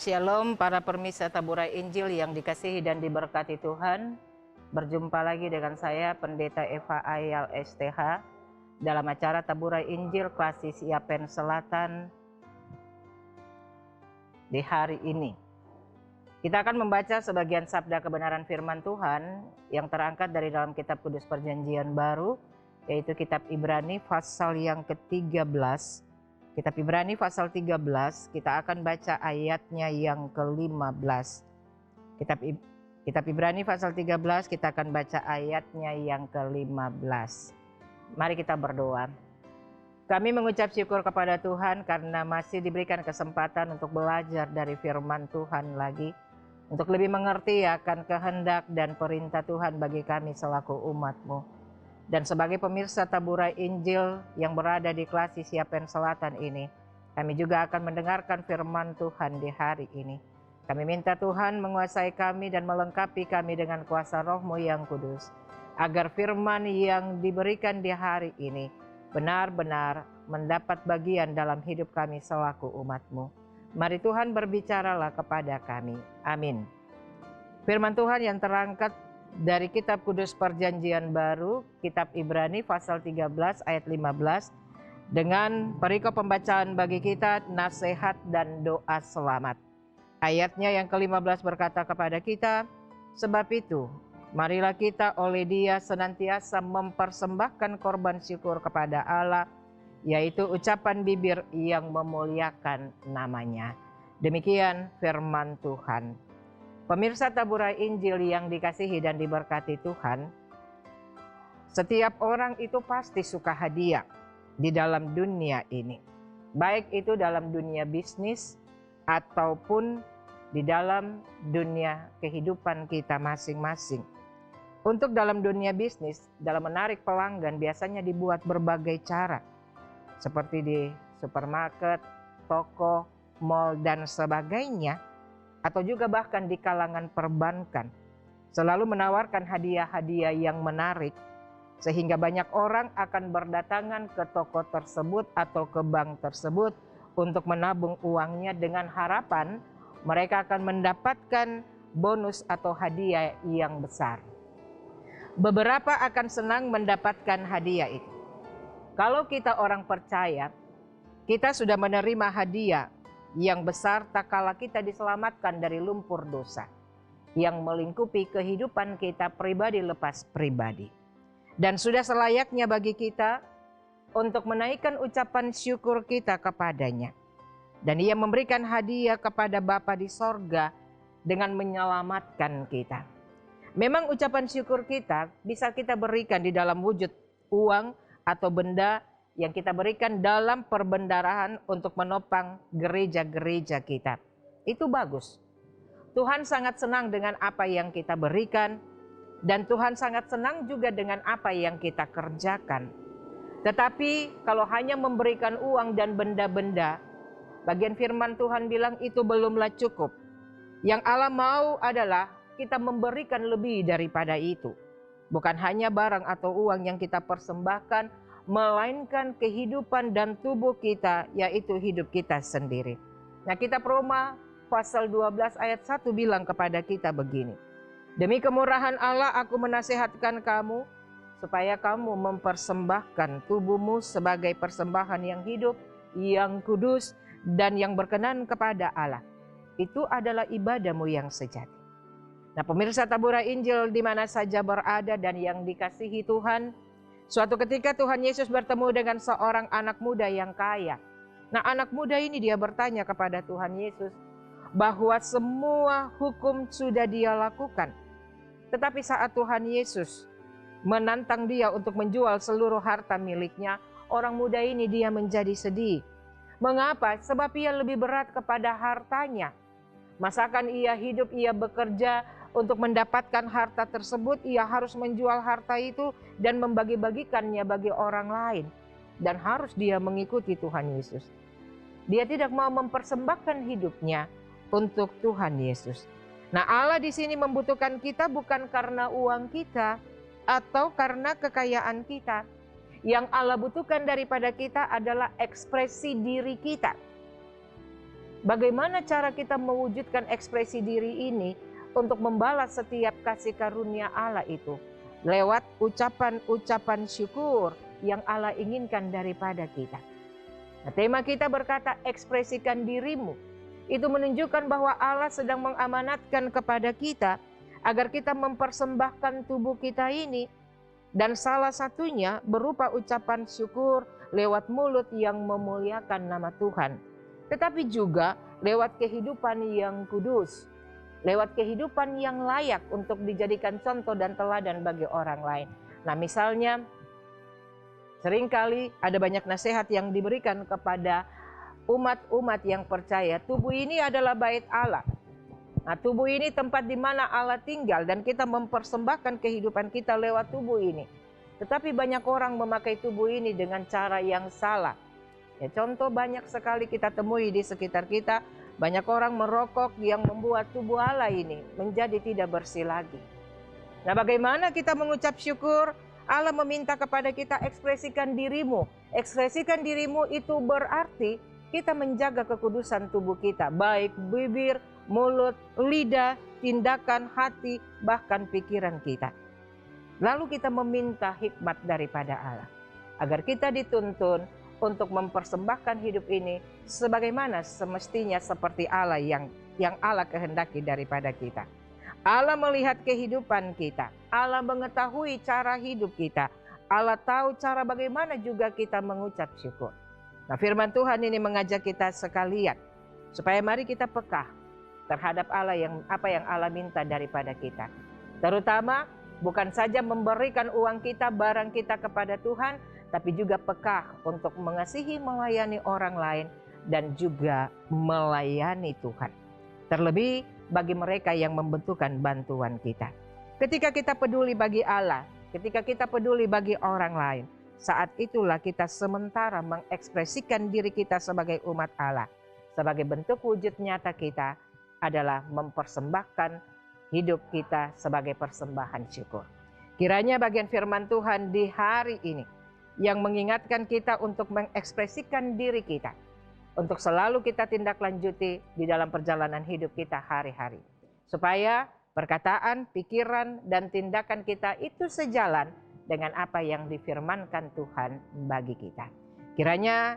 Shalom para permisa Taburai Injil yang dikasihi dan diberkati Tuhan. Berjumpa lagi dengan saya Pendeta Eva Ayal STH dalam acara Taburai Injil Klasis Yapen Selatan di hari ini. Kita akan membaca sebagian sabda kebenaran firman Tuhan yang terangkat dari dalam kitab Kudus Perjanjian Baru, yaitu kitab Ibrani pasal yang ke-13. Kitab Ibrani pasal 13, kita akan baca ayatnya yang ke-15. Kitab Ibrani pasal 13, kita akan baca ayatnya yang ke-15. Mari kita berdoa. Kami mengucap syukur kepada Tuhan karena masih diberikan kesempatan untuk belajar dari firman Tuhan lagi, untuk lebih mengerti akan kehendak dan perintah Tuhan bagi kami selaku umat-Mu. Dan sebagai pemirsa Taburai Injil yang berada di Klasis Yapen Selatan ini, kami juga akan mendengarkan firman Tuhan di hari ini. Kami minta Tuhan menguasai kami dan melengkapi kami dengan kuasa Roh-Mu yang kudus, agar firman yang diberikan di hari ini benar-benar mendapat bagian dalam hidup kami selaku umat-Mu. Mari Tuhan berbicaralah kepada kami. Amin. Firman Tuhan yang terangkat dari kitab Kudus Perjanjian Baru, kitab Ibrani pasal 13 ayat 15, dengan perikop pembacaan bagi kita nasihat dan doa selamat. Ayatnya yang ke-15 berkata kepada kita, sebab itu marilah kita oleh Dia senantiasa mempersembahkan korban syukur kepada Allah, yaitu ucapan bibir yang memuliakan namanya. Demikian firman Tuhan. Pemirsa Taburai Injil yang dikasihi dan diberkati Tuhan, setiap orang itu pasti suka hadiah di dalam dunia ini. Baik itu dalam dunia bisnis ataupun di dalam dunia kehidupan kita masing-masing. Untuk dalam dunia bisnis, dalam menarik pelanggan biasanya dibuat berbagai cara. Seperti di supermarket, toko, mal, dan sebagainya. Atau juga bahkan di kalangan perbankan, selalu menawarkan hadiah-hadiah yang menarik, sehingga banyak orang akan berdatangan ke toko tersebut atau ke bank tersebut untuk menabung uangnya dengan harapan mereka akan mendapatkan bonus atau hadiah yang besar. Beberapa akan senang mendapatkan hadiah itu. Kalau kita orang percaya, kita sudah menerima hadiah yang besar tak kala kita diselamatkan dari lumpur dosa yang melingkupi kehidupan kita pribadi lepas pribadi. Dan sudah selayaknya bagi kita untuk menaikkan ucapan syukur kita kepadanya. Dan Ia memberikan hadiah kepada Bapa di sorga dengan menyelamatkan kita. Memang ucapan syukur kita bisa kita berikan di dalam wujud uang atau benda yang kita berikan dalam perbendaharaan untuk menopang gereja-gereja kita. Itu bagus. Tuhan sangat senang dengan apa yang kita berikan, dan Tuhan sangat senang juga dengan apa yang kita kerjakan. Tetapi kalau hanya memberikan uang dan benda-benda, bagian firman Tuhan bilang itu belumlah cukup. Yang Allah mau adalah kita memberikan lebih daripada itu. Bukan hanya barang atau uang yang kita persembahkan, melainkan kehidupan dan tubuh kita, yaitu hidup kita sendiri. Nah, kitab Roma pasal 12 ayat 1 bilang kepada kita begini, demi kemurahan Allah aku menasihatkan kamu, supaya kamu mempersembahkan tubuhmu sebagai persembahan yang hidup, yang kudus, dan yang berkenan kepada Allah. Itu adalah ibadahmu yang sejati. Nah, pemirsa Taburai Injil di mana saja berada dan yang dikasihi Tuhan, suatu ketika Tuhan Yesus bertemu dengan seorang anak muda yang kaya. Nah, anak muda ini dia bertanya kepada Tuhan Yesus bahwa semua hukum sudah dia lakukan. Tetapi saat Tuhan Yesus menantang dia untuk menjual seluruh harta miliknya, orang muda ini dia menjadi sedih. Mengapa? Sebab ia lebih berat kepada hartanya. Masakan ia hidup, ia bekerja untuk mendapatkan harta tersebut, ia harus menjual harta itu dan membagi-bagikannya bagi orang lain. Dan harus dia mengikuti Tuhan Yesus. Dia tidak mau mempersembahkan hidupnya untuk Tuhan Yesus. Nah, Allah di sini membutuhkan kita bukan karena uang kita atau karena kekayaan kita. Yang Allah butuhkan daripada kita adalah ekspresi diri kita. Bagaimana cara kita mewujudkan ekspresi diri ini untuk membalas setiap kasih karunia Allah itu? Lewat ucapan-ucapan syukur yang Allah inginkan daripada kita. Nah, tema kita berkata ekspresikan dirimu. Itu menunjukkan bahwa Allah sedang mengamanatkan kepada kita agar kita mempersembahkan tubuh kita ini. Dan salah satunya berupa ucapan syukur lewat mulut yang memuliakan nama Tuhan. Tetapi juga lewat kehidupan yang kudus. Lewat kehidupan yang layak untuk dijadikan contoh dan teladan bagi orang lain. Nah, misalnya seringkali ada banyak nasihat yang diberikan kepada umat-umat yang percaya, tubuh ini adalah bait Allah. Nah, tubuh ini tempat di mana Allah tinggal dan kita mempersembahkan kehidupan kita lewat tubuh ini. Tetapi banyak orang memakai tubuh ini dengan cara yang salah. Ya, contoh banyak sekali kita temui di sekitar kita, banyak orang merokok yang membuat tubuh Allah ini menjadi tidak bersih lagi. Nah, bagaimana kita mengucap syukur? Allah meminta kepada kita ekspresikan dirimu. Ekspresikan dirimu itu berarti kita menjaga kekudusan tubuh kita, baik bibir, mulut, lidah, tindakan, hati, bahkan pikiran kita. Lalu kita meminta hikmat daripada Allah, agar kita dituntun untuk mempersembahkan hidup ini sebagaimana semestinya seperti Allah yang Allah kehendaki daripada kita. Allah melihat kehidupan kita, Allah mengetahui cara hidup kita, Allah tahu cara bagaimana juga kita mengucap syukur. Nah, firman Tuhan ini mengajak kita sekalian supaya mari kita peka terhadap Allah apa yang Allah minta daripada kita. Terutama bukan saja memberikan uang kita, barang kita kepada Tuhan, tapi juga peka untuk mengasihi, melayani orang lain dan juga melayani Tuhan. Terlebih bagi mereka yang membutuhkan bantuan kita. Ketika kita peduli bagi Allah, ketika kita peduli bagi orang lain, saat itulah kita sementara mengekspresikan diri kita sebagai umat Allah. Sebagai bentuk wujud nyata kita adalah mempersembahkan hidup kita sebagai persembahan syukur. Kiranya bagian firman Tuhan di hari ini yang mengingatkan kita untuk mengekspresikan diri kita, untuk selalu kita tindak lanjuti di dalam perjalanan hidup kita hari-hari. Supaya perkataan, pikiran, dan tindakan kita itu sejalan dengan apa yang difirmankan Tuhan bagi kita. Kiranya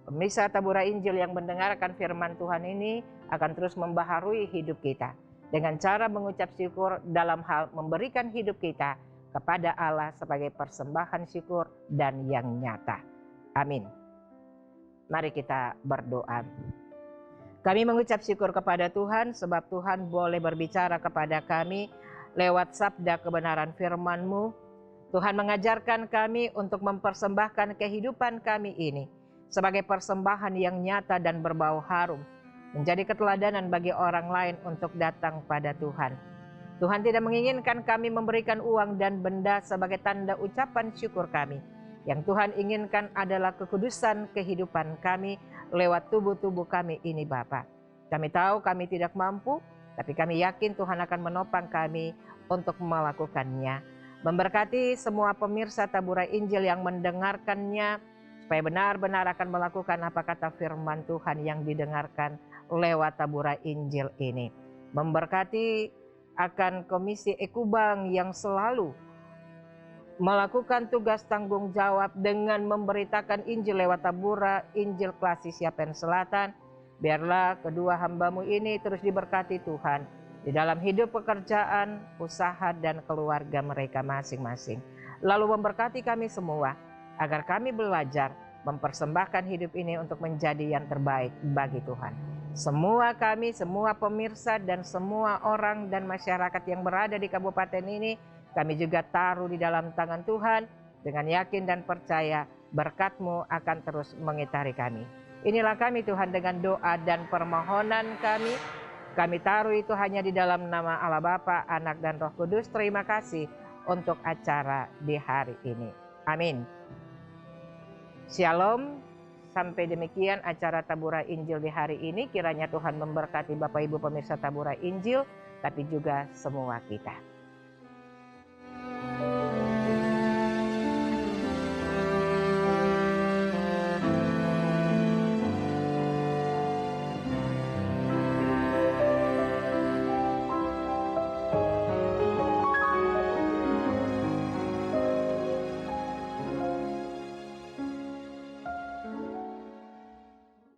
pemirsa Tabura Injil yang mendengarkan firman Tuhan ini akan terus membaharui hidup kita dengan cara mengucap syukur dalam hal memberikan hidup kita kepada Allah sebagai persembahan syukur dan yang nyata. Amin. Mari kita berdoa. Kami mengucap syukur kepada Tuhan sebab Tuhan boleh berbicara kepada kami lewat sabda kebenaran firman-Mu. Tuhan mengajarkan kami untuk mempersembahkan kehidupan kami ini sebagai persembahan yang nyata dan berbau harum, menjadi keteladanan bagi orang lain untuk datang pada Tuhan. Tuhan tidak menginginkan kami memberikan uang dan benda sebagai tanda ucapan syukur kami. Yang Tuhan inginkan adalah kekudusan kehidupan kami lewat tubuh-tubuh kami ini Bapa. Kami tahu kami tidak mampu, tapi kami yakin Tuhan akan menopang kami untuk melakukannya. Memberkati semua pemirsa Tabura Injil yang mendengarkannya, supaya benar-benar akan melakukan apa kata firman Tuhan yang didengarkan lewat Tabura Injil ini. Memberkati akan Komisi Ekubang yang selalu melakukan tugas tanggung jawab dengan memberitakan Injil lewat Tabura Injil Klasis Yapen Selatan. Biarlah kedua hamba-Mu ini terus diberkati Tuhan di dalam hidup pekerjaan, usaha, dan keluarga mereka masing-masing. Lalu memberkati kami semua agar kami belajar mempersembahkan hidup ini untuk menjadi yang terbaik bagi Tuhan. Semua kami, semua pemirsa, dan semua orang dan masyarakat yang berada di kabupaten ini, kami juga taruh di dalam tangan Tuhan dengan yakin dan percaya berkat-Mu akan terus mengitari kami. Inilah kami Tuhan dengan doa dan permohonan kami Kami taruh itu hanya di dalam nama Allah Bapa, Anak, dan Roh Kudus. Terima kasih untuk acara di hari ini. Amin. Shalom. Sampai demikian acara Tabura Injil di hari ini. Kiranya Tuhan memberkati Bapak Ibu pemirsa Tabura Injil, tapi juga semua kita.